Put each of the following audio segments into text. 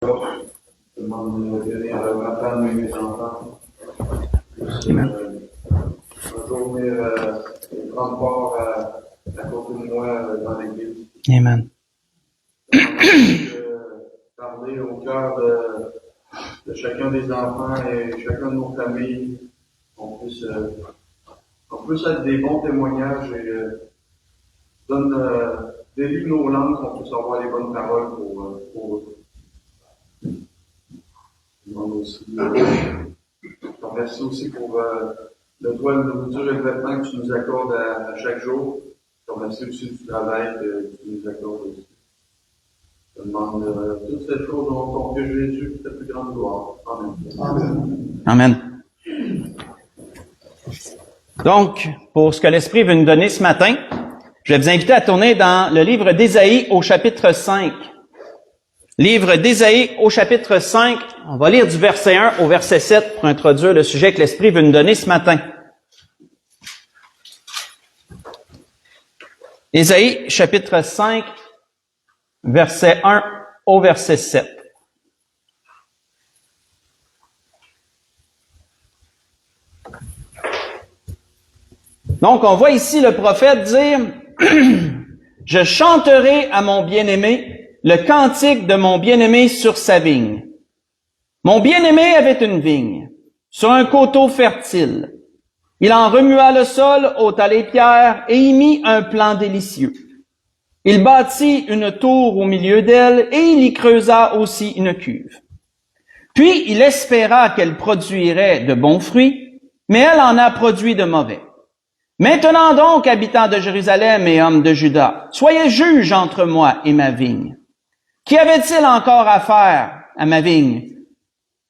Je demande de bénir ma femme et mes enfants. Un jour venir prendre part à côté de moi dans l'église. Amen. Parler au cœur de chacun des enfants et chacun de nos familles, qu'on puisse être des bons témoignages et délivre nos langues, qu'on puisse avoir les bonnes paroles pour eux. Je te remercie aussi pour le toit de nourriture et le vêtement que tu nous accordes à chaque jour. Je te remercie aussi du travail que tu nous accordes aussi. Je te demande toutes ces choses dans ton Fils Jésus, pour ta plus grande gloire. Amen. Amen. Donc, pour ce que l'Esprit veut nous donner ce matin, je vais vous inviter à tourner dans le livre d'Ésaïe au chapitre 5. Livre d'Ésaïe au chapitre 5, on va lire du verset 1 au verset 7 pour introduire le sujet que l'Esprit veut nous donner ce matin. Ésaïe chapitre 5, verset 1 au verset 7. Donc, on voit ici le prophète dire « Je chanterai à mon bien-aimé le cantique de mon bien-aimé sur sa vigne. Mon bien-aimé avait une vigne, sur un coteau fertile. Il en remua le sol, ôta les pierres et y mit un plan délicieux. Il bâtit une tour au milieu d'elle et il y creusa aussi une cuve. Puis il espéra qu'elle produirait de bons fruits, mais elle en a produit de mauvais. Maintenant donc, habitants de Jérusalem et hommes de Juda, soyez juges entre moi et ma vigne. Qu'y avait-il encore à faire à ma vigne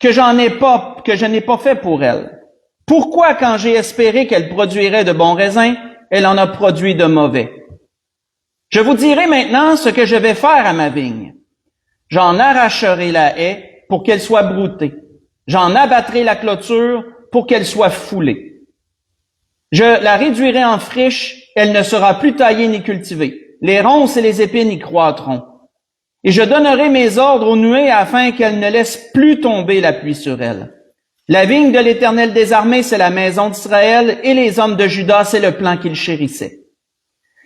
que je n'ai pas fait pour elle? Pourquoi, quand j'ai espéré qu'elle produirait de bons raisins, elle en a produit de mauvais? Je vous dirai maintenant ce que je vais faire à ma vigne. J'en arracherai la haie pour qu'elle soit broutée. J'en abattrai la clôture pour qu'elle soit foulée. Je la réduirai en friche, elle ne sera plus taillée ni cultivée. Les ronces et les épines y croîtront. Et je donnerai mes ordres aux nuées afin qu'elles ne laissent plus tomber la pluie sur elles. La vigne de l'Éternel des armées, c'est la maison d'Israël, et les hommes de Juda, c'est le plan qu'il chérissait.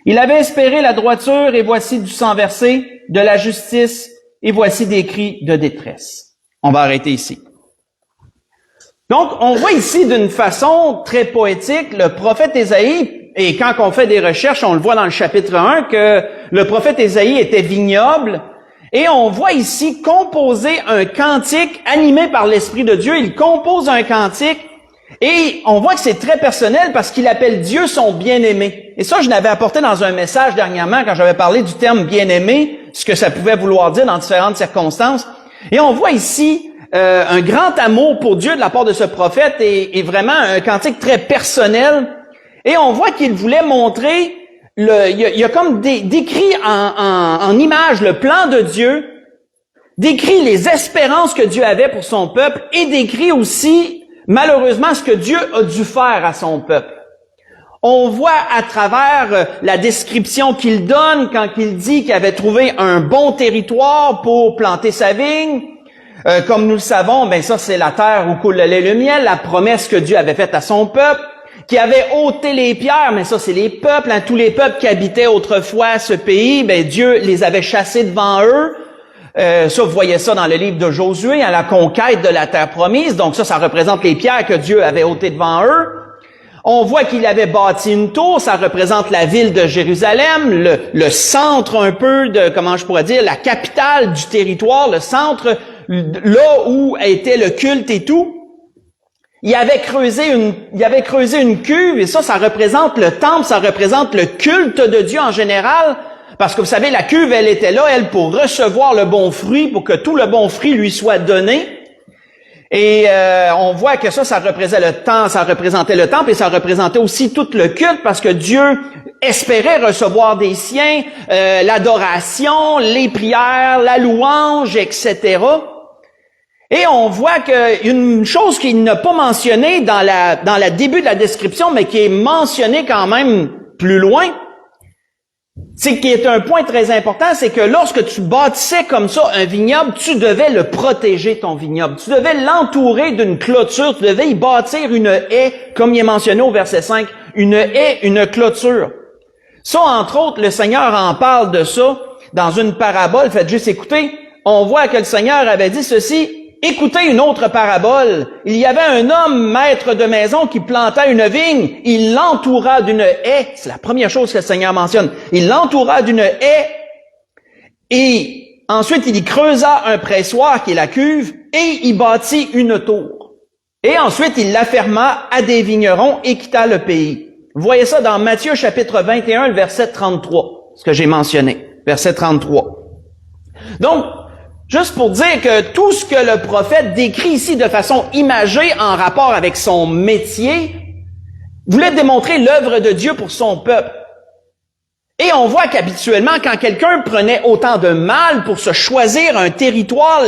Il avait espéré la droiture, et voici du sang versé, de la justice, et voici des cris de détresse. On va arrêter ici. Donc, on voit ici d'une façon très poétique le prophète Ésaïe, et quand on fait des recherches, on le voit dans le chapitre 1, que le prophète Ésaïe était vignoble, et on voit ici composer un cantique animé par l'Esprit de Dieu. Il compose un cantique et on voit que c'est très personnel parce qu'il appelle Dieu son bien-aimé. Et ça, je l'avais apporté dans un message dernièrement quand j'avais parlé du terme bien-aimé, ce que ça pouvait vouloir dire dans différentes circonstances. Et on voit ici un grand amour pour Dieu de la part de ce prophète et vraiment un cantique très personnel. Et on voit qu'il voulait montrer il y a comme décrit en image le plan de Dieu, décrit les espérances que Dieu avait pour son peuple et décrit aussi, malheureusement, ce que Dieu a dû faire à son peuple. On voit à travers la description qu'il donne quand il dit qu'il avait trouvé un bon territoire pour planter sa vigne. Comme nous le savons, ben ça c'est la terre où coule le lait et le miel, la promesse que Dieu avait faite à son peuple. Qui avait ôté les pierres, mais ça c'est les peuples, tous les peuples qui habitaient autrefois ce pays, ben Dieu les avait chassés devant eux. Ça, vous voyez ça dans le livre de Josué, à la conquête de la terre promise. Donc ça représente les pierres que Dieu avait ôtées devant eux. On voit qu'il avait bâti une tour, ça représente la ville de Jérusalem, le centre un peu de, comment je pourrais dire, la capitale du territoire, le centre là où était le culte et tout. Il avait creusé une cuve, et ça représente le temple, ça représente le culte de Dieu en général, parce que vous savez, la cuve, elle était là, elle, pour recevoir le bon fruit, pour que tout le bon fruit lui soit donné. Et on voit que ça représentait le temple, et ça représentait aussi tout le culte, parce que Dieu espérait recevoir des siens, l'adoration, les prières, la louange, etc. Et on voit qu'une chose qu'il n'a pas mentionnée dans la début de la description, mais qui est mentionnée quand même plus loin, C'est qui est un point très important, c'est que lorsque tu bâtissais comme ça un vignoble, tu devais le protéger, ton vignoble. Tu devais l'entourer d'une clôture, tu devais y bâtir une haie, comme il est mentionné au verset 5, une haie, une clôture. Ça, entre autres, le Seigneur en parle de ça dans une parabole. Faites juste écouter. On voit que le Seigneur avait dit ceci. Écoutez une autre parabole. Il y avait un homme, maître de maison, qui planta une vigne. Il l'entoura d'une haie. C'est la première chose que le Seigneur mentionne. Il l'entoura d'une haie. Et ensuite, il y creusa un pressoir, qui est la cuve, et il bâtit une tour. Et ensuite, il la ferma à des vignerons et quitta le pays. Vous voyez ça dans Matthieu chapitre 21, le verset 33, ce que j'ai mentionné. Verset 33. Donc, juste pour dire que tout ce que le prophète décrit ici de façon imagée en rapport avec son métier, voulait démontrer l'œuvre de Dieu pour son peuple. Et on voit qu'habituellement, quand quelqu'un prenait autant de mal pour se choisir un territoire,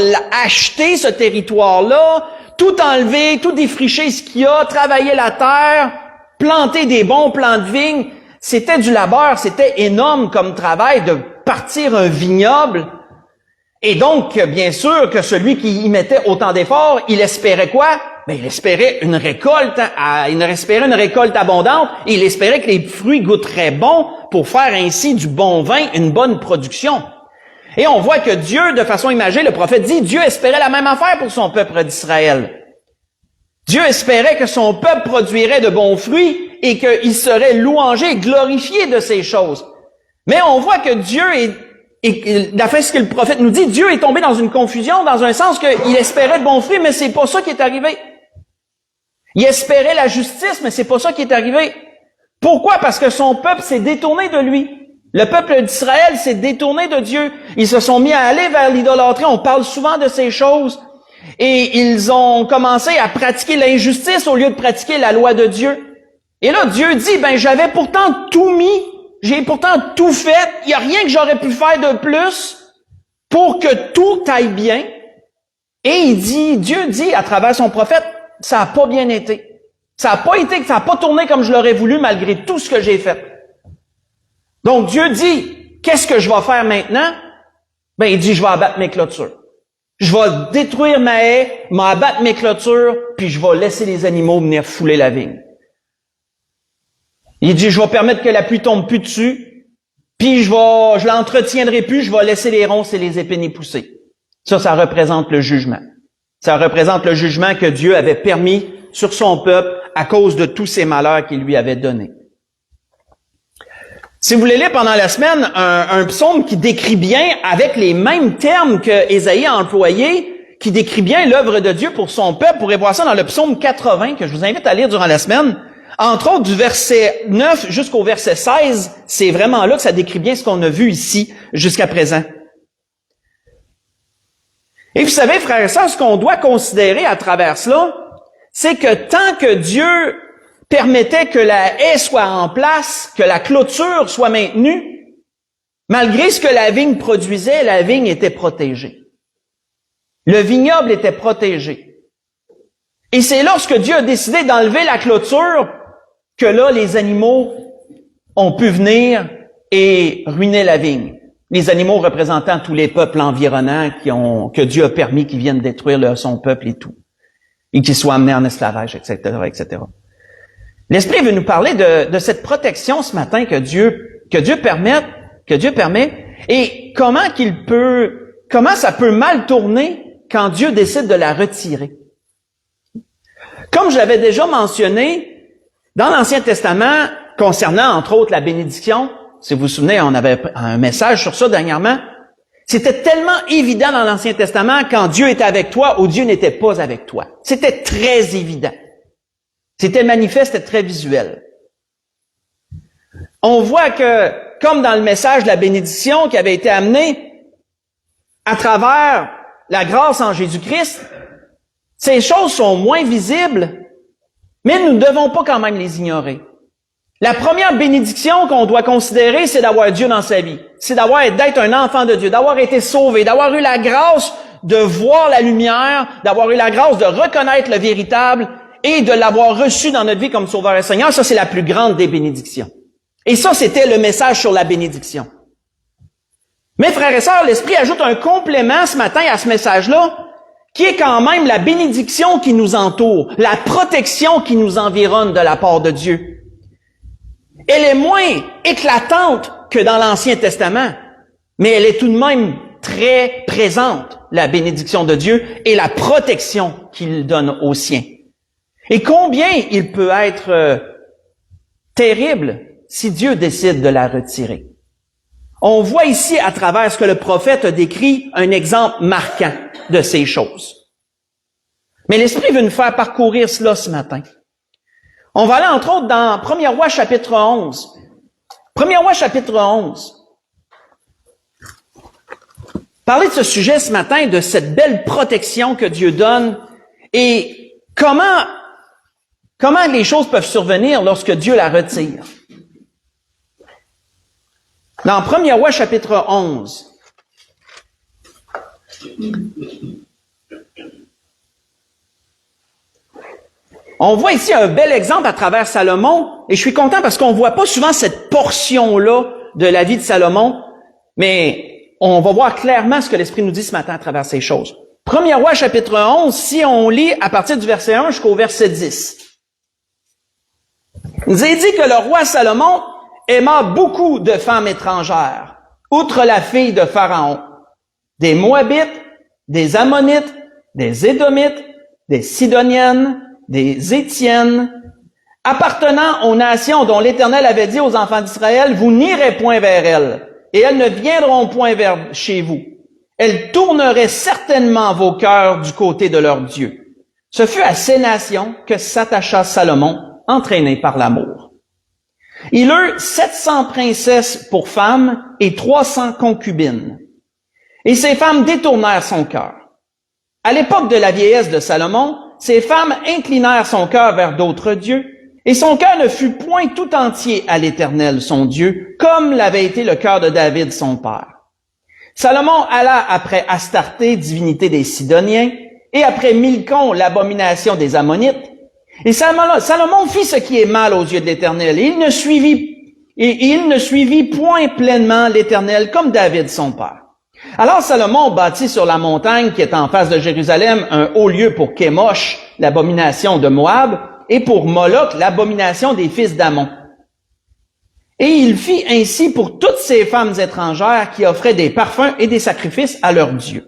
acheter ce territoire-là, tout enlever, tout défricher ce qu'il y a, travailler la terre, planter des bons plants de vigne, c'était du labeur, c'était énorme comme travail de partir un vignoble. Et donc, bien sûr, que celui qui y mettait autant d'efforts, il espérait quoi? Ben, il espérait une récolte abondante, et il espérait que les fruits goûteraient bon pour faire ainsi du bon vin, une bonne production. Et on voit que Dieu, de façon imagée, le prophète dit, Dieu espérait la même affaire pour son peuple d'Israël. Dieu espérait que son peuple produirait de bons fruits et qu'il serait louangé et glorifié de ces choses. Mais on voit que Dieu et d'après ce que le prophète nous dit, Dieu est tombé dans une confusion, dans un sens qu'il espérait de bons fruits, mais c'est pas ça qui est arrivé. Il espérait la justice, mais c'est pas ça qui est arrivé. Pourquoi? Parce que son peuple s'est détourné de lui. Le peuple d'Israël s'est détourné de Dieu. Ils se sont mis à aller vers l'idolâtrie. On parle souvent de ces choses. Et ils ont commencé à pratiquer l'injustice au lieu de pratiquer la loi de Dieu. Et là, Dieu dit, j'avais pourtant tout mis. J'ai pourtant tout fait. Il n'y a rien que j'aurais pu faire de plus pour que tout aille bien. Et Dieu dit à travers son prophète, ça n'a pas bien été. Ça n'a pas tourné comme je l'aurais voulu malgré tout ce que j'ai fait. Donc Dieu dit, qu'est-ce que je vais faire maintenant? Il dit, je vais abattre mes clôtures. Je vais détruire ma haie, m'abattre mes clôtures, puis je vais laisser les animaux venir fouler la vigne. Il dit, je vais permettre que la pluie tombe plus dessus, puis je l'entretiendrai plus, je vais laisser les ronces et les épines y pousser. Ça représente le jugement. Ça représente le jugement que Dieu avait permis sur son peuple à cause de tous ces malheurs qu'il lui avait donnés. Si vous voulez lire pendant la semaine un psaume qui décrit bien, avec les mêmes termes que Ésaïe a employés, qui décrit bien l'œuvre de Dieu pour son peuple, vous pourrez voir ça dans le psaume 80, que je vous invite à lire durant la semaine. Entre autres, du verset 9 jusqu'au verset 16, c'est vraiment là que ça décrit bien ce qu'on a vu ici jusqu'à présent. Et vous savez, frères et sœurs, ce qu'on doit considérer à travers cela, c'est que tant que Dieu permettait que la haie soit en place, que la clôture soit maintenue, malgré ce que la vigne produisait, la vigne était protégée. Le vignoble était protégé. Et c'est lorsque Dieu a décidé d'enlever la clôture que là, les animaux ont pu venir et ruiner la vigne. Les animaux représentant tous les peuples environnants que Dieu a permis qu'ils viennent détruire son peuple et tout. Et qu'ils soient amenés en esclavage, etc., etc. L'Esprit veut nous parler de cette protection ce matin que Dieu permet, et comment ça peut mal tourner quand Dieu décide de la retirer. Comme je l'avais déjà mentionné, dans l'Ancien Testament, concernant entre autres la bénédiction, si vous vous souvenez, on avait un message sur ça dernièrement, c'était tellement évident dans l'Ancien Testament quand Dieu était avec toi ou Dieu n'était pas avec toi. C'était très évident. C'était manifeste, c'était très visuel. On voit que, comme dans le message de la bénédiction qui avait été amené à travers la grâce en Jésus-Christ, ces choses sont moins visibles, mais nous ne devons pas quand même les ignorer. La première bénédiction qu'on doit considérer, c'est d'avoir Dieu dans sa vie. C'est d'être un enfant de Dieu, d'avoir été sauvé, d'avoir eu la grâce de voir la lumière, d'avoir eu la grâce de reconnaître le véritable et de l'avoir reçu dans notre vie comme Sauveur et Seigneur. Ça, c'est la plus grande des bénédictions. Et ça, c'était le message sur la bénédiction. Mais frères et sœurs, l'Esprit ajoute un complément ce matin à ce message-là, qui est quand même la bénédiction qui nous entoure, la protection qui nous environne de la part de Dieu. Elle est moins éclatante que dans l'Ancien Testament, mais elle est tout de même très présente, la bénédiction de Dieu et la protection qu'il donne aux siens. Et combien il peut être terrible si Dieu décide de la retirer. On voit ici, à travers ce que le prophète décrit, un exemple marquant de ces choses. Mais l'Esprit veut nous faire parcourir cela ce matin. On va aller, entre autres, dans 1er Roi, chapitre 11. 1er Roi, chapitre 11. Parler de ce sujet ce matin, de cette belle protection que Dieu donne et comment les choses peuvent survenir lorsque Dieu la retire. Dans 1er Roi, chapitre 11. On voit ici un bel exemple à travers Salomon, et je suis content parce qu'on voit pas souvent cette portion-là de la vie de Salomon, mais on va voir clairement ce que l'Esprit nous dit ce matin à travers ces choses. 1er Roi, chapitre 11, si on lit à partir du verset 1 jusqu'au verset 10. Il nous est dit que le roi Salomon aima beaucoup de femmes étrangères, outre la fille de Pharaon, des Moabites, des Ammonites, des Édomites, des Sidoniennes, des Étiennes, appartenant aux nations dont l'Éternel avait dit aux enfants d'Israël, vous n'irez point vers elles, et elles ne viendront point vers chez vous. Elles tourneraient certainement vos cœurs du côté de leur Dieu. Ce fut à ces nations que s'attacha Salomon, entraîné par l'amour. Il eut 700 princesses pour femmes et 300 concubines. Et ces femmes détournèrent son cœur. À l'époque de la vieillesse de Salomon, ces femmes inclinèrent son cœur vers d'autres dieux, et son cœur ne fut point tout entier à l'Éternel, son Dieu, comme l'avait été le cœur de David, son père. Salomon alla après Astarté, divinité des Sidoniens, et après Milcom, l'abomination des Ammonites. Et Salomon fit ce qui est mal aux yeux de l'Éternel, et il ne suivit point pleinement l'Éternel comme David, son père. Alors Salomon bâtit sur la montagne qui est en face de Jérusalem un haut lieu pour Kémosh, l'abomination de Moab, et pour Moloch, l'abomination des fils d'Ammon. Et il fit ainsi pour toutes ces femmes étrangères qui offraient des parfums et des sacrifices à leurs dieux.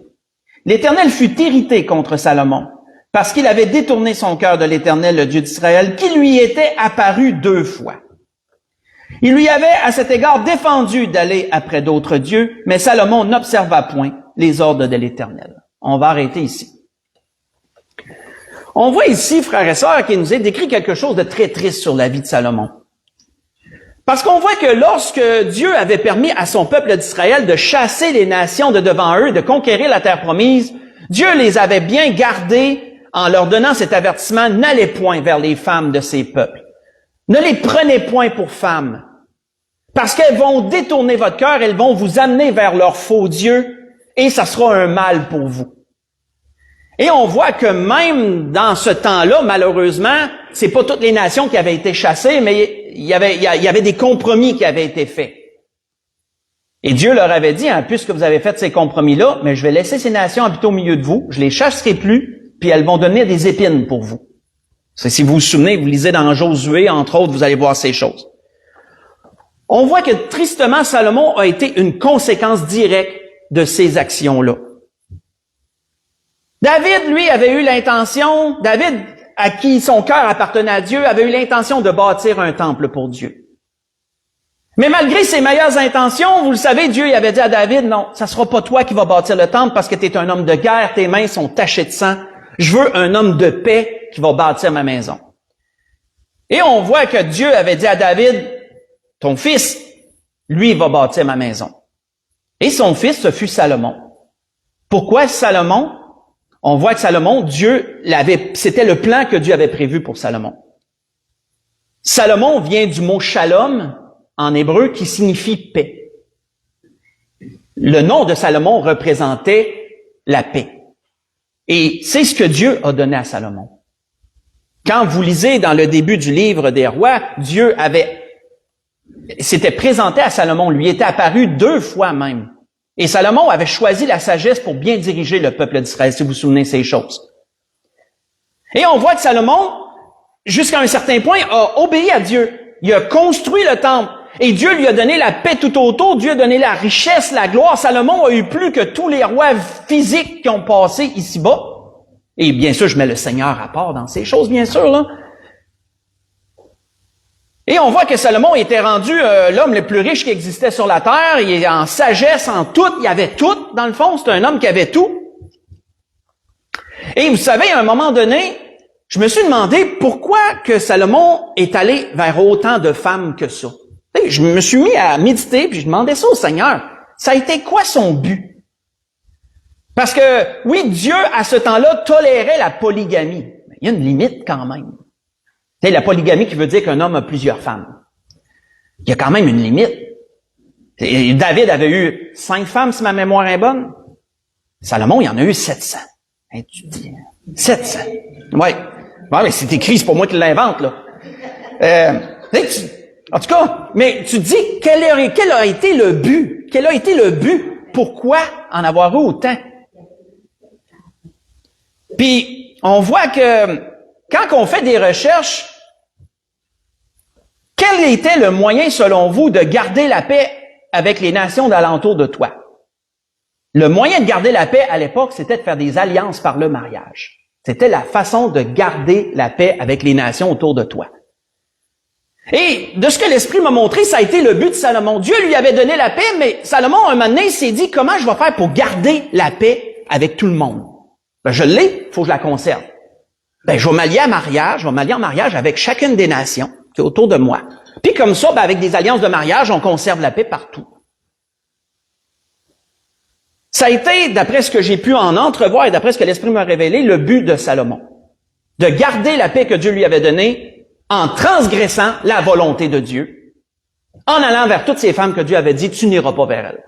L'Éternel fut irrité contre Salomon, parce qu'il avait détourné son cœur de l'Éternel, le Dieu d'Israël, qui lui était apparu 2 fois. Il lui avait à cet égard défendu d'aller après d'autres dieux, mais Salomon n'observa point les ordres de l'Éternel. On va arrêter ici. On voit ici, frères et sœurs, qu'il nous est décrit quelque chose de très triste sur la vie de Salomon. Parce qu'on voit que lorsque Dieu avait permis à son peuple d'Israël de chasser les nations de devant eux, de conquérir la terre promise, Dieu les avait bien gardés en leur donnant cet avertissement, n'allez point vers les femmes de ces peuples. Ne les prenez point pour femmes, parce qu'elles vont détourner votre cœur, elles vont vous amener vers leurs faux dieux, et ça sera un mal pour vous. Et on voit que même dans ce temps-là, malheureusement, c'est pas toutes les nations qui avaient été chassées, mais il y avait des compromis qui avaient été faits. Et Dieu leur avait dit, puisque vous avez fait ces compromis-là, mais je vais laisser ces nations habiter au milieu de vous, je les chasserai plus, puis elles vont devenir des épines pour vous. Si vous vous souvenez, vous lisez dans Josué, entre autres, vous allez voir ces choses. On voit que tristement, Salomon a été une conséquence directe de ces actions-là. David, lui, avait eu l'intention, David, à qui son cœur appartenait à Dieu, avait eu l'intention de bâtir un temple pour Dieu. Mais malgré ses meilleures intentions, vous le savez, Dieu avait dit à David, non, ça sera pas toi qui vas bâtir le temple parce que tu es un homme de guerre, tes mains sont tachées de sang. Je veux un homme de paix qui va bâtir ma maison. Et on voit que Dieu avait dit à David, ton fils, lui, va bâtir ma maison. Et son fils, ce fut Salomon. Pourquoi Salomon? On voit que Salomon, c'était le plan que Dieu avait prévu pour Salomon. Salomon vient du mot shalom, en hébreu, qui signifie paix. Le nom de Salomon représentait la paix. Et c'est ce que Dieu a donné à Salomon. Quand vous lisez dans le début du livre des rois, Dieu avait s'était présenté à Salomon, lui était apparu 2 fois même. Et Salomon avait choisi la sagesse pour bien diriger le peuple d'Israël, si vous vous souvenez de ces choses. Et on voit que Salomon, jusqu'à un certain point, a obéi à Dieu. Il a construit le temple. Et Dieu lui a donné la paix tout autour. Dieu a donné la richesse, la gloire. Salomon a eu plus que tous les rois physiques qui ont passé ici-bas. Et bien sûr, je mets le Seigneur à part dans ces choses, bien sûr, là. Et on voit que Salomon était rendu l'homme le plus riche qui existait sur la terre. Il est en sagesse, en tout. Il avait tout, dans le fond. C'était un homme qui avait tout. Et vous savez, à un moment donné, je me suis demandé pourquoi que Salomon est allé vers autant de femmes que ça. Et je me suis mis à méditer, puis je demandais ça au Seigneur. Ça a été quoi son but? Parce que, oui, Dieu, à ce temps-là, tolérait la polygamie. Mais il y a une limite quand même. C'est la polygamie qui veut dire qu'un homme a plusieurs femmes. Il y a quand même une limite. Et David avait eu 5 femmes, si ma mémoire est bonne. Salomon, il en a eu 700. Et tu te dis, 700. Ouais. Ouais, mais c'est écrit, c'est pas moi qui l'invente, là. En tout cas, mais tu te dis, quel a été le but? Quel a été le but? Pourquoi en avoir eu autant? Puis, on voit que, quand on fait des recherches, quel était le moyen, selon vous, de garder la paix avec les nations d'alentour de toi? Le moyen de garder la paix à l'époque, c'était de faire des alliances par le mariage. C'était la façon de garder la paix avec les nations autour de toi. Et de ce que l'Esprit m'a montré, ça a été le but de Salomon. Dieu lui avait donné la paix, mais Salomon, un moment donné, s'est dit, comment je vais faire pour garder la paix avec tout le monde? Ben, je l'ai, il faut que je la conserve. Ben, je vais m'allier en mariage avec chacune des nations qui est autour de moi. Puis comme ça, ben, avec des alliances de mariage, on conserve la paix partout. Ça a été, d'après ce que j'ai pu en entrevoir et d'après ce que l'Esprit m'a révélé, le but de Salomon. De garder la paix que Dieu lui avait donnée en transgressant la volonté de Dieu, en allant vers toutes ces femmes que Dieu avait dit, tu n'iras pas vers elles.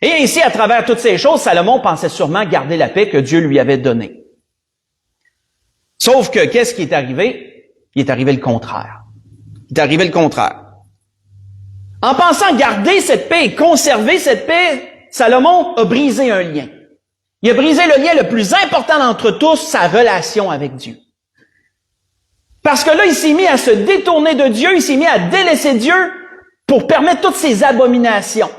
Et ainsi, à travers toutes ces choses, Salomon pensait sûrement garder la paix que Dieu lui avait donnée. Sauf que, qu'est-ce qui est arrivé? Il est arrivé le contraire. Il est arrivé le contraire. En pensant garder cette paix et conserver cette paix, Salomon a brisé un lien. Il a brisé le lien le plus important d'entre tous, sa relation avec Dieu. Parce que là, il s'est mis à se détourner de Dieu, il s'est mis à délaisser Dieu pour permettre toutes ces abominations.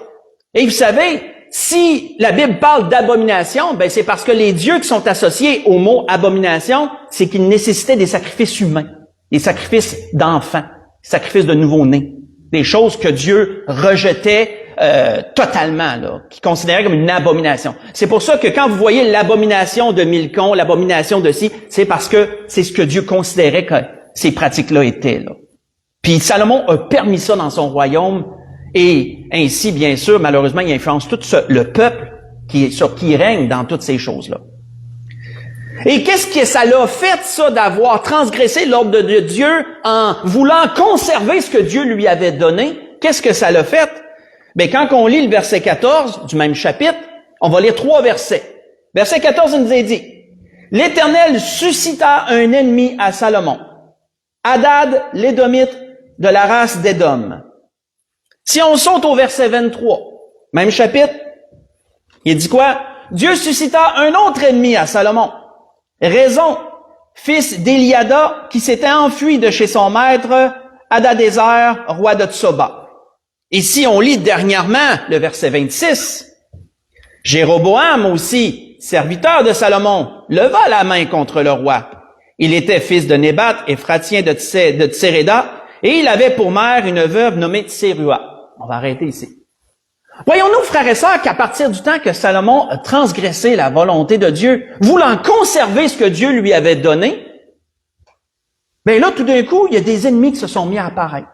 Et vous savez, si la Bible parle d'abomination, ben c'est parce que les dieux qui sont associés au mot abomination, c'est qu'ils nécessitaient des sacrifices humains, des sacrifices d'enfants, des sacrifices de nouveau-nés, des choses que Dieu rejetait totalement, là, qui considérait comme une abomination. C'est pour ça que quand vous voyez l'abomination de Milcom, l'abomination de ci, c'est parce que c'est ce que Dieu considérait que ces pratiques-là étaient, là. Puis Salomon a permis ça dans son royaume, et ainsi, bien sûr, malheureusement, il influence tout le peuple sur qui règne dans toutes ces choses-là. Et qu'est-ce que ça l'a fait, ça, d'avoir transgressé l'ordre de Dieu en voulant conserver ce que Dieu lui avait donné? Qu'est-ce que ça l'a fait? Ben, quand on lit le verset 14 du même chapitre, on va lire 3 versets. Verset 14, il nous est dit, « L'Éternel suscita un ennemi à Salomon, Hadad, l'Édomite, de la race d'Édom. » Si on saute au verset 23, même chapitre, il dit quoi? « Dieu suscita un autre ennemi à Salomon, Raison, fils d'Éliada, qui s'était enfui de chez son maître, Hadadézer, roi de Tsoba. » Et si on lit dernièrement le verset 26, Jéroboam aussi, serviteur de Salomon, leva la main contre le roi. Il était fils de Nébat, Éphratien de Tséréda, et il avait pour mère une veuve nommée Tsérua. On va arrêter ici. Voyons-nous, frères et sœurs, qu'à partir du temps que Salomon a transgressé la volonté de Dieu, voulant conserver ce que Dieu lui avait donné, bien là, tout d'un coup, il y a des ennemis qui se sont mis à apparaître.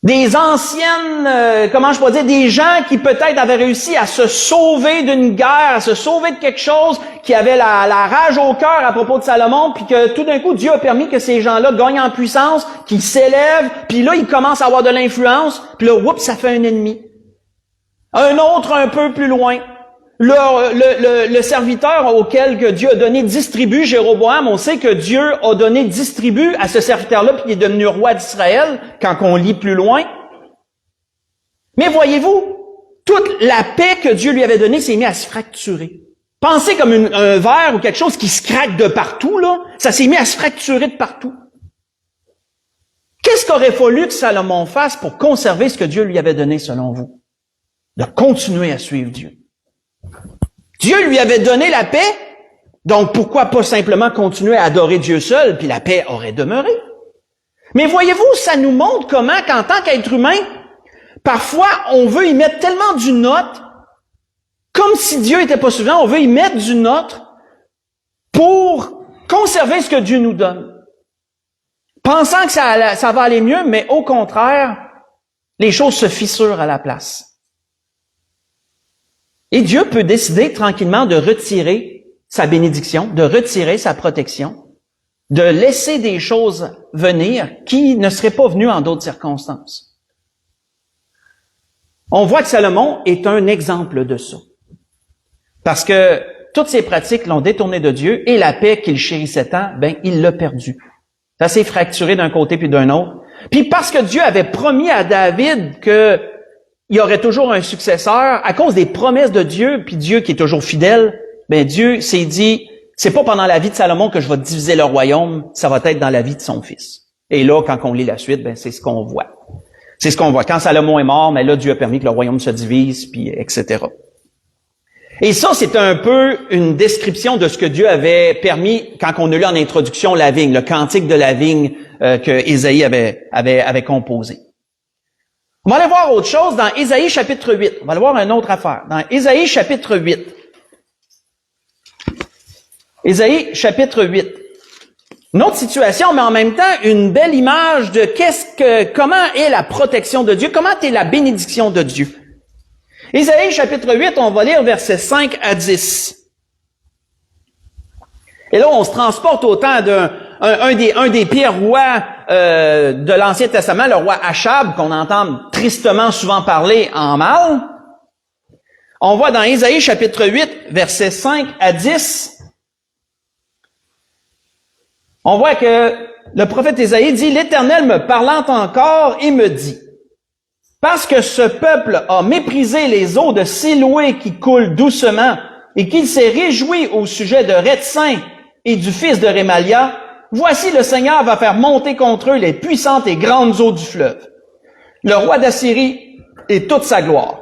Des anciennes, comment je pourrais dire, des gens qui peut-être avaient réussi à se sauver d'une guerre, à se sauver de quelque chose, qui avaient la rage au cœur à propos de Salomon, puis que tout d'un coup, Dieu a permis que ces gens-là gagnent en puissance, qu'ils s'élèvent, puis là, ils commencent à avoir de l'influence, puis là, oups, ça fait un ennemi. Un autre un peu plus loin. Le serviteur auquel que Dieu a donné 10 tribus, Jéroboam, on sait que Dieu a donné 10 tribus à ce serviteur-là, puis il est devenu roi d'Israël, quand on lit plus loin. Mais voyez-vous, toute la paix que Dieu lui avait donnée s'est mise à se fracturer. Pensez comme un verre ou quelque chose qui se craque de partout, là. Ça s'est mis à se fracturer de partout. Qu'est-ce qu'aurait fallu que Salomon fasse pour conserver ce que Dieu lui avait donné, selon vous? De continuer à suivre Dieu. Dieu lui avait donné la paix, donc pourquoi pas simplement continuer à adorer Dieu seul, puis la paix aurait demeuré? Mais voyez-vous, ça nous montre comment, qu'en tant qu'être humain, parfois, on veut y mettre tellement du nôtre, comme si Dieu était pas suffisant, on veut y mettre du nôtre pour conserver ce que Dieu nous donne. Pensant que ça va aller mieux, mais au contraire, les choses se fissurent à la place. Et Dieu peut décider tranquillement de retirer sa bénédiction, de retirer sa protection, de laisser des choses venir qui ne seraient pas venues en d'autres circonstances. On voit que Salomon est un exemple de ça. Parce que toutes ces pratiques l'ont détourné de Dieu et la paix qu'il chérissait tant, il l'a perdue. Ça s'est fracturé d'un côté puis d'un autre. Puis parce que Dieu avait promis à David qu'il y aurait toujours un successeur, à cause des promesses de Dieu, puis Dieu qui est toujours fidèle, Dieu s'est dit, c'est pas pendant la vie de Salomon que je vais diviser le royaume, ça va être dans la vie de son fils. Et là, quand on lit la suite, c'est ce qu'on voit. C'est ce qu'on voit. Quand Salomon est mort, mais là, Dieu a permis que le royaume se divise, puis etc. Et ça, c'est un peu une description de ce que Dieu avait permis quand on a lu en introduction la vigne, le cantique de la vigne que Ésaïe avait composé. On va aller voir autre chose dans Ésaïe chapitre 8. On va aller voir une autre affaire. Dans Ésaïe chapitre 8. Ésaïe chapitre 8. Une autre situation, mais en même temps, une belle image de comment est la protection de Dieu, comment est la bénédiction de Dieu. Ésaïe chapitre 8, on va lire versets 5 à 10. Et là, on se transporte au temps d'un des pires rois de l'Ancien Testament, le roi Achab, qu'on entend tristement souvent parler en mal. On voit dans Ésaïe chapitre 8, versets 5 à 10, on voit que le prophète Ésaïe dit, « L'Éternel me parlant encore et me dit, parce que ce peuple a méprisé les eaux de Siloé qui coulent doucement et qu'il s'est réjoui au sujet de Rétsin et du fils de Rémalia, voici le Seigneur va faire monter contre eux les puissantes et grandes eaux du fleuve. Le roi d'Assyrie et toute sa gloire.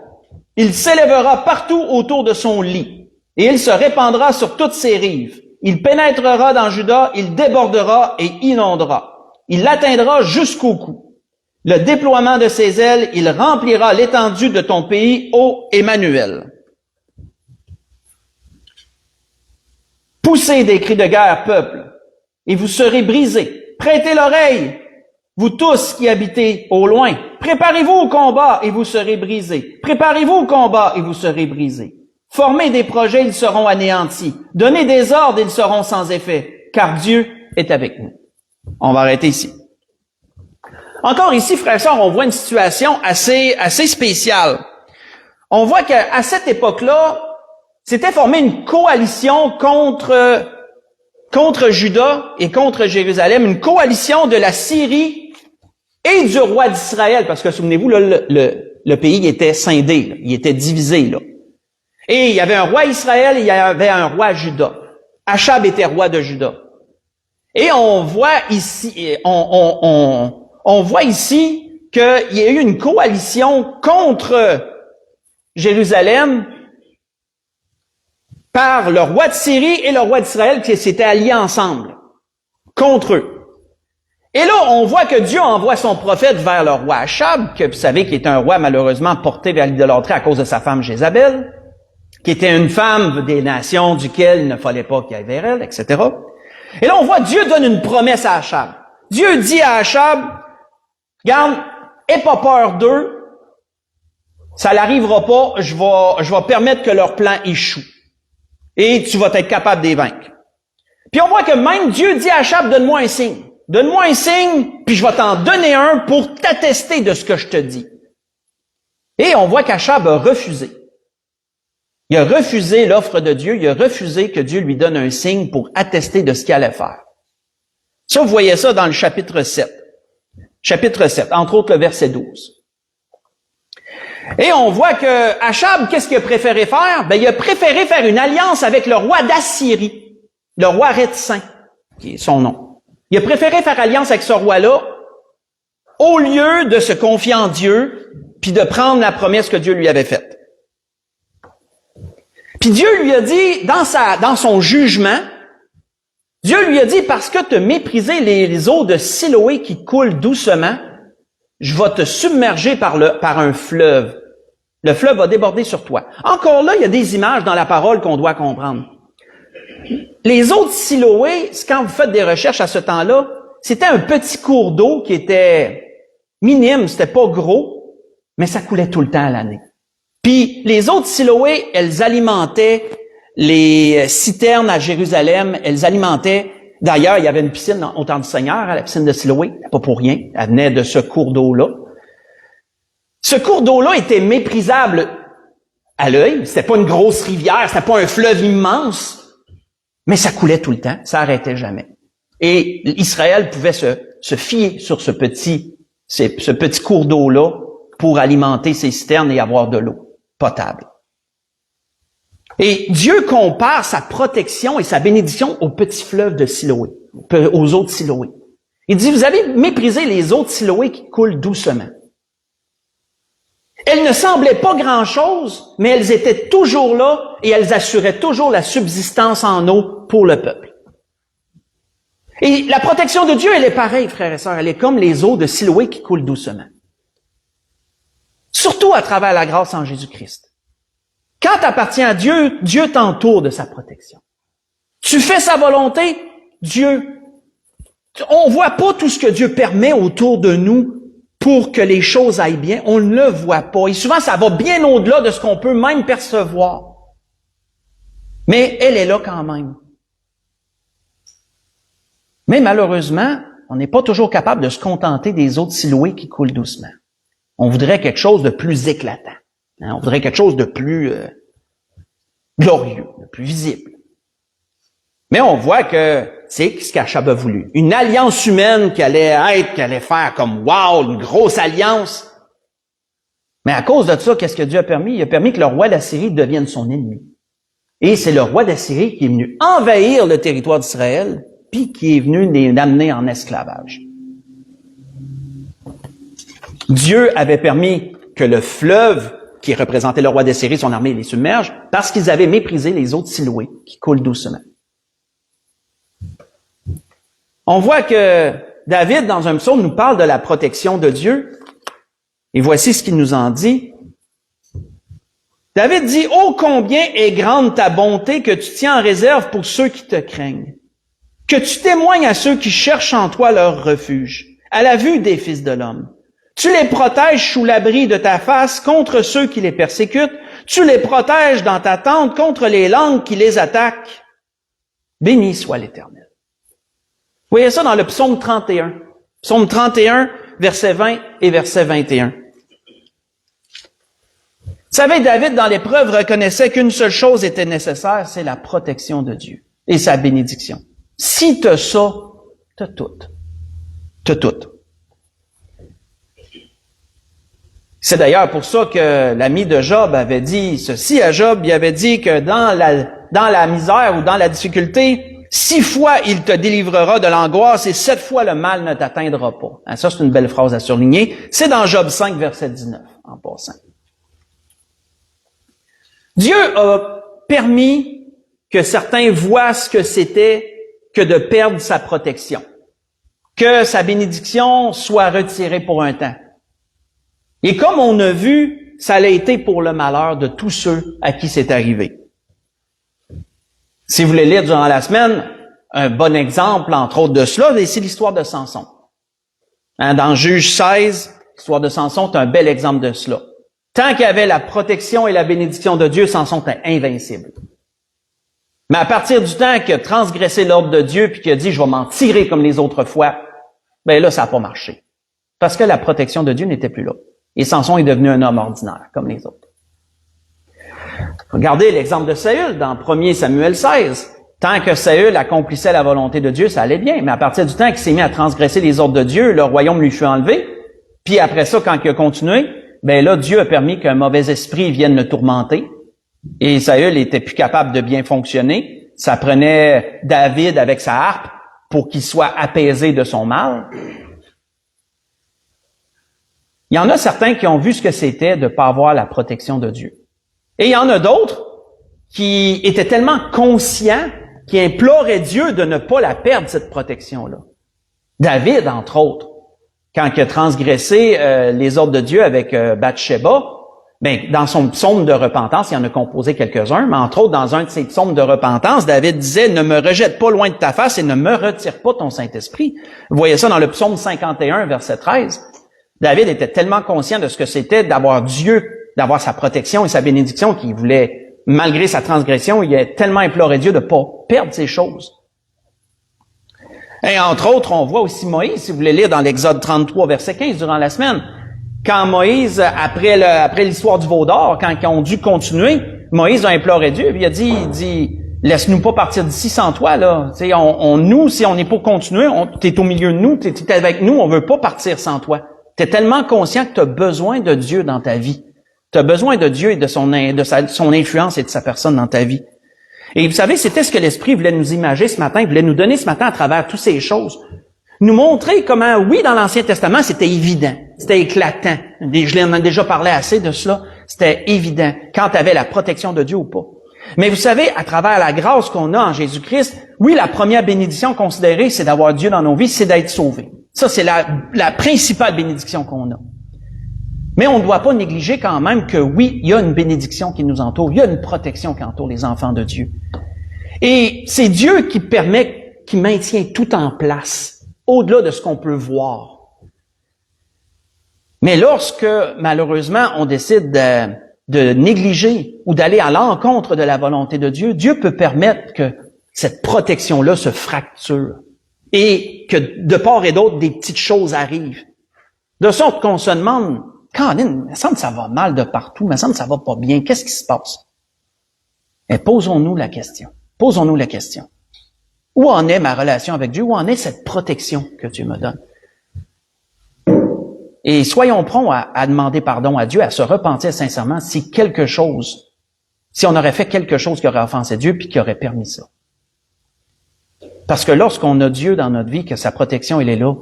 Il s'élèvera partout autour de son lit et il se répandra sur toutes ses rives. Il pénétrera dans Juda, il débordera et inondera. Il l'atteindra jusqu'au cou. Le déploiement de ses ailes, il remplira l'étendue de ton pays, ô Emmanuel. Poussez des cris de guerre, peuple, et vous serez brisés. Prêtez l'oreille, vous tous qui habitez au loin. Préparez-vous au combat et vous serez brisés. Préparez-vous au combat et vous serez brisés. Formez des projets, ils seront anéantis. Donnez des ordres, ils seront sans effet, car Dieu est avec nous. On va arrêter ici. Encore ici, frères et sœurs, on voit une situation assez spéciale. On voit qu'à cette époque-là, s'était formée une coalition contre Juda et contre Jérusalem, une coalition de la Syrie et du roi d'Israël, parce que souvenez-vous, là, le pays était scindé, là, il était divisé, là. Et il y avait un roi Israël et il y avait un roi Juda. Achab était roi de Juda. Et on voit ici, on voit ici qu'il y a eu une coalition contre Jérusalem par le roi de Syrie et le roi d'Israël qui s'étaient alliés ensemble contre eux. Et là, on voit que Dieu envoie son prophète vers le roi Achab, que vous savez qui est un roi malheureusement porté vers l'idolâtrie à cause de sa femme Jézabel, qui était une femme des nations duquel il ne fallait pas qu'il y ait vers elle, etc. Et là, on voit Dieu donne une promesse à Achab. Dieu dit à Achab, regarde, aie pas peur d'eux, ça n'arrivera pas, je vais permettre que leur plan échoue. Et tu vas être capable de les vaincre. Puis on voit que même Dieu dit à Achab, donne-moi un signe. Donne-moi un signe, puis je vais t'en donner un pour t'attester de ce que je te dis. Et on voit qu'Achab a refusé. Il a refusé l'offre de Dieu, il a refusé que Dieu lui donne un signe pour attester de ce qu'il allait faire. Ça, vous voyez ça dans le chapitre 7. Chapitre 7, entre autres le verset 12. Et on voit que Achab, qu'est-ce qu'il a préféré faire? Ben, il a préféré faire une alliance avec le roi d'Assyrie, le roi Réticent, qui est son nom. Il a préféré faire alliance avec ce roi-là, au lieu de se confier en Dieu, puis de prendre la promesse que Dieu lui avait faite. Puis Dieu lui a dit, dans son jugement, Dieu lui a dit, parce que tu as méprisé les eaux de Siloé qui coulent doucement, je vais te submerger par un fleuve. Le fleuve va déborder sur toi. Encore là, il y a des images dans la parole qu'on doit comprendre. Les eaux de Siloé, quand vous faites des recherches à ce temps-là, c'était un petit cours d'eau qui était minime, c'était pas gros, mais ça coulait tout le temps à l'année. Puis les eaux de Siloé, elles alimentaient les citernes à Jérusalem, elles alimentaient. D'ailleurs, il y avait une piscine au temps du Seigneur, à la piscine de Siloé, pas pour rien, elle venait de ce cours d'eau-là. Ce cours d'eau-là était méprisable à l'œil, c'était pas une grosse rivière, c'était pas un fleuve immense, mais ça coulait tout le temps, ça arrêtait jamais. Et Israël pouvait se fier sur ce petit cours d'eau-là pour alimenter ses citernes et avoir de l'eau potable. Et Dieu compare sa protection et sa bénédiction au petit fleuve de Siloé, aux eaux de Siloé. Il dit, vous avez méprisé les eaux de Siloé qui coulent doucement. Elles ne semblaient pas grand-chose, mais elles étaient toujours là et elles assuraient toujours la subsistance en eau pour le peuple. Et la protection de Dieu, elle est pareille, frères et sœurs. Elle est comme les eaux de Siloé qui coulent doucement. Surtout à travers la grâce en Jésus-Christ. Quand tu appartiens à Dieu, Dieu t'entoure de sa protection. Tu fais sa volonté, Dieu. On voit pas tout ce que Dieu permet autour de nous pour que les choses aillent bien. On ne le voit pas. Et souvent, ça va bien au-delà de ce qu'on peut même percevoir. Mais elle est là quand même. Mais malheureusement, on n'est pas toujours capable de se contenter des eaux de Siloé qui coulent doucement. On voudrait quelque chose de plus éclatant. On voudrait quelque chose de plus glorieux, de plus visible. Mais on voit que c'est ce qu'Achab a voulu. Une alliance humaine qui allait faire comme wow, une grosse alliance. Mais à cause de ça, qu'est-ce que Dieu a permis? Il a permis que le roi d'Assyrie devienne son ennemi. Et c'est le roi d'Assyrie qui est venu envahir le territoire d'Israël, puis qui est venu les amener en esclavage. Dieu avait permis que le fleuve qui représentait le roi d'Assyrie, son armée, les submerge, parce qu'ils avaient méprisé les eaux de Siloé, qui coulent doucement. On voit que David, dans un psaume, nous parle de la protection de Dieu. Et voici ce qu'il nous en dit. David dit, « Oh, combien est grande ta bonté que tu tiens en réserve pour ceux qui te craignent, que tu témoignes à ceux qui cherchent en toi leur refuge, à la vue des fils de l'homme. Tu les protèges sous l'abri de ta face contre ceux qui les persécutent. Tu les protèges dans ta tente contre les langues qui les attaquent. Béni soit l'Éternel. » Vous voyez ça dans le psaume 31. Psaume 31, verset 20 et verset 21. Vous savez, David, dans l'épreuve, reconnaissait qu'une seule chose était nécessaire, c'est la protection de Dieu et sa bénédiction. Si t'as ça, t'as tout. T'as tout. C'est d'ailleurs pour ça que l'ami de Job avait dit ceci à Job. Il avait dit que dans la misère ou dans la difficulté, 6 fois il te délivrera de l'angoisse et 7 fois le mal ne t'atteindra pas. Ça, c'est une belle phrase à surligner. C'est dans Job 5, verset 19, en passant. Dieu a permis que certains voient ce que c'était que de perdre sa protection, que sa bénédiction soit retirée pour un temps. Et comme on a vu, ça l'a été pour le malheur de tous ceux à qui c'est arrivé. Si vous voulez lire durant la semaine, un bon exemple, entre autres, de cela, c'est l'histoire de Samson. Dans Juge 16, l'histoire de Samson est un bel exemple de cela. Tant qu'il y avait la protection et la bénédiction de Dieu, Samson était invincible. Mais à partir du temps qu'il a transgressé l'ordre de Dieu puis qu'il a dit « je vais m'en tirer comme les autres fois », ben là, ça n'a pas marché. Parce que la protection de Dieu n'était plus là. Et Samson est devenu un homme ordinaire, comme les autres. Regardez l'exemple de Saül dans 1 Samuel 16. Tant que Saül accomplissait la volonté de Dieu, ça allait bien. Mais à partir du temps qu'il s'est mis à transgresser les ordres de Dieu, le royaume lui fut enlevé. Puis après ça, quand il a continué, ben là, Dieu a permis qu'un mauvais esprit vienne le tourmenter. Et Saül était plus capable de bien fonctionner. Ça prenait David avec sa harpe pour qu'il soit apaisé de son mal. Il y en a certains qui ont vu ce que c'était de ne pas avoir la protection de Dieu. Et il y en a d'autres qui étaient tellement conscients qui implorait Dieu de ne pas la perdre, cette protection-là. David, entre autres, quand il a transgressé les ordres de Dieu avec Bathsheba, dans son psaume de repentance, il en a composé quelques-uns, mais entre autres, dans un de ses psaumes de repentance, David disait « Ne me rejette pas loin de ta face et ne me retire pas ton Saint-Esprit. » Vous voyez ça dans le psaume 51, verset 13. David était tellement conscient de ce que c'était d'avoir Dieu, d'avoir sa protection et sa bénédiction qu'il voulait, malgré sa transgression, il a tellement imploré Dieu de ne pas perdre ces choses. Et entre autres, on voit aussi Moïse, si vous voulez lire dans l'Exode 33, verset 15, durant la semaine, quand Moïse, après l'histoire du veau d'or, quand ils ont dû continuer, Moïse a imploré Dieu, puis il dit, laisse-nous pas partir d'ici sans toi, là. Tu sais, nous, si on n'est pas continuer, t'es au milieu de nous, t'es avec nous, on veut pas partir sans toi. T'es tellement conscient que t'as besoin de Dieu dans ta vie. Tu as besoin de Dieu et de son influence et de sa personne dans ta vie. Et vous savez, c'était ce que l'Esprit voulait nous imager ce matin, il voulait nous donner ce matin à travers toutes ces choses. Nous montrer comment, oui, dans l'Ancien Testament, c'était évident, c'était éclatant. Je l'en ai déjà parlé assez de cela. C'était évident quand tu avais la protection de Dieu ou pas. Mais vous savez, à travers la grâce qu'on a en Jésus-Christ, oui, la première bénédiction considérée, c'est d'avoir Dieu dans nos vies, c'est d'être sauvés. Ça, c'est la principale bénédiction qu'on a. Mais on ne doit pas négliger quand même que oui, il y a une bénédiction qui nous entoure, il y a une protection qui entoure les enfants de Dieu. Et c'est Dieu qui maintient tout en place, au-delà de ce qu'on peut voir. Mais lorsque, malheureusement, on décide de négliger ou d'aller à l'encontre de la volonté de Dieu, Dieu peut permettre que cette protection-là se fracture et que de part et d'autre, des petites choses arrivent. De sorte qu'on se demande, Colin, il me semble que ça va mal de partout, il me semble que ça va pas bien, qu'est-ce qui se passe? Et posons-nous la question. Posons-nous la question. Où en est ma relation avec Dieu? Où en est cette protection que Dieu me donne? Et soyons prompts à demander pardon à Dieu, à se repentir sincèrement si on aurait fait quelque chose qui aurait offensé Dieu puis qui aurait permis ça. Parce que lorsqu'on a Dieu dans notre vie, que sa protection, elle est là,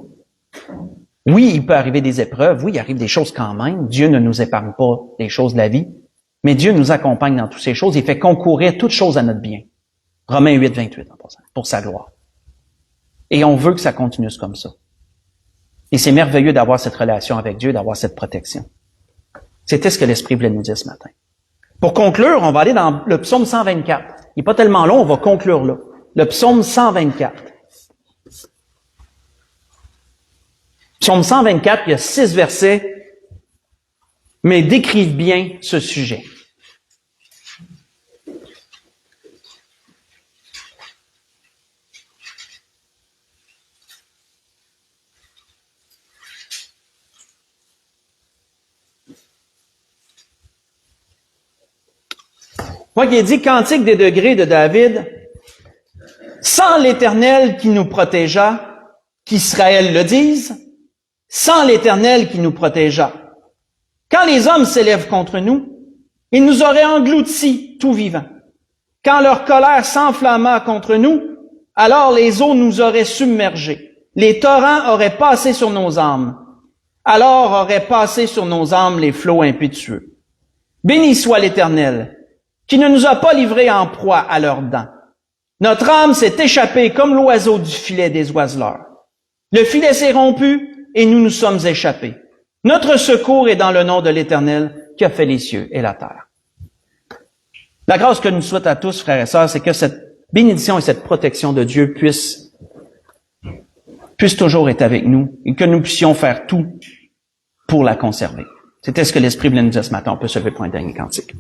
oui, il peut arriver des épreuves, oui, il arrive des choses quand même. Dieu ne nous épargne pas les choses de la vie, mais Dieu nous accompagne dans toutes ces choses. Il fait concourir toutes choses à notre bien. Romains 8, 28, en passant, pour sa gloire. Et on veut que ça continue comme ça. Et c'est merveilleux d'avoir cette relation avec Dieu, d'avoir cette protection. C'était ce que l'Esprit voulait nous dire ce matin. Pour conclure, on va aller dans le psaume 124. Il n'est pas tellement long, on va conclure là. Le psaume 124. Psaume 124, il y a 6 versets, mais décrivent bien ce sujet. Moi qui ai dit Cantique des degrés de David, sans l'Éternel qui nous protégea, qu'Israël le dise, sans l'Éternel qui nous protégea. Quand les hommes s'élèvent contre nous, ils nous auraient engloutis tout vivants. Quand leur colère s'enflamma contre nous, alors les eaux nous auraient submergés. Les torrents auraient passé sur nos âmes. Alors auraient passé sur nos âmes les flots impétueux. Béni soit l'Éternel, qui ne nous a pas livrés en proie à leurs dents. Notre âme s'est échappée comme l'oiseau du filet des oiseleurs. Le filet s'est rompu et nous nous sommes échappés. Notre secours est dans le nom de l'Éternel qui a fait les cieux et la terre. La grâce que nous souhaite à tous, frères et sœurs, c'est que cette bénédiction et cette protection de Dieu puissent toujours être avec nous et que nous puissions faire tout pour la conserver. C'était ce que l'Esprit voulait nous dire ce matin. On peut se lever pour un dernier cantique.